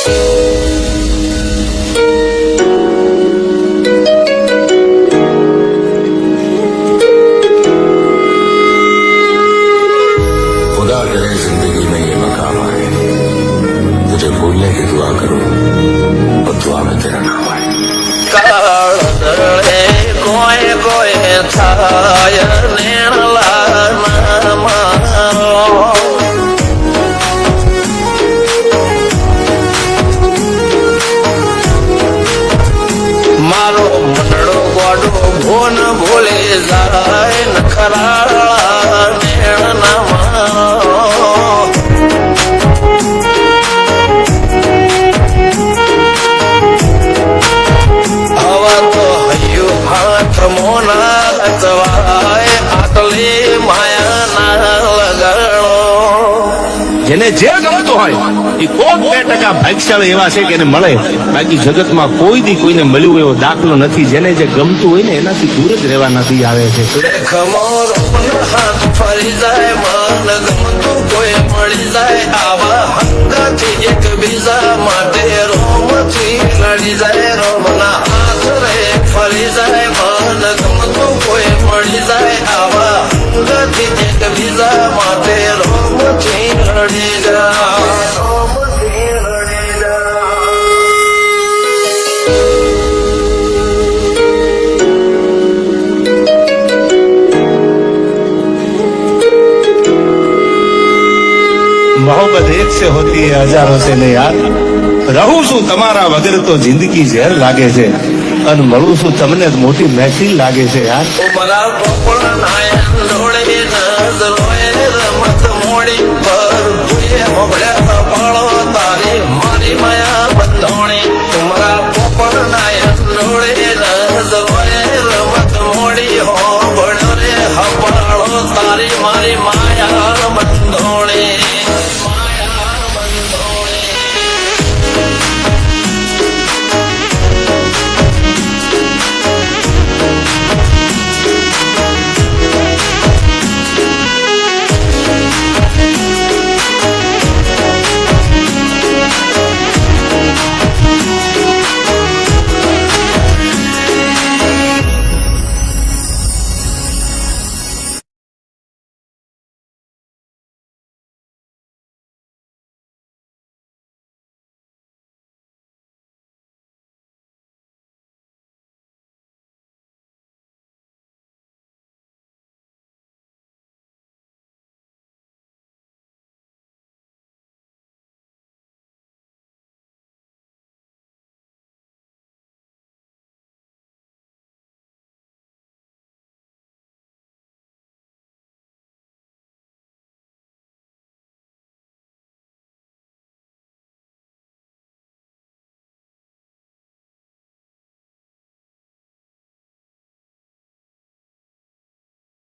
खुदा करे जिंदगी में ये मकाम आए, तुझे भूलने की दुआ करूं और दुआ में तेरा नाम आए। कोई कोई थाय नेणला मारो मंडो गोडो भोन भूले जाए नखराला नेणना हवा तो हयो हाथ मोना लचवाए आटले माया ना लगाड़ो જેને જે ગમતું હોય એ કોક 2% ભાગ્યશાળી એવા છે કે એને મળે, બાકી જગતમાં કોઈ દી કોઈને મળ્યું એવો દાખલો નથી. જેને જે ગમતું હોય ને એનાથી દૂર જ રહેવાનાથી આવે છે. ખમોરો હાથ ફરી જાય મન ગમતું કોઈ મળી જાય આવા હંગાથી એક બીજા માટે રોમથી લડી જાય રોમના હાથ રે ફરી જાય મન ગમતું કોઈ મળી જાય આવા હંગાથી એક બીજા માટે રોમથી લડી જાય રોમથી લડી જાય. मोहब्बत एक से होती है हजारों से नहीं यार. રહું છું તમારા વગર તો જિંદગી ઝેર લાગે છે, અને મળું છું તમને જ મોટી મહેફિલ લાગે છે યાર. ઉમરા પોપળ નાયન ડોળે નજરોએ રમત મોડી પર ભૂએ મોગળ્યા પાળો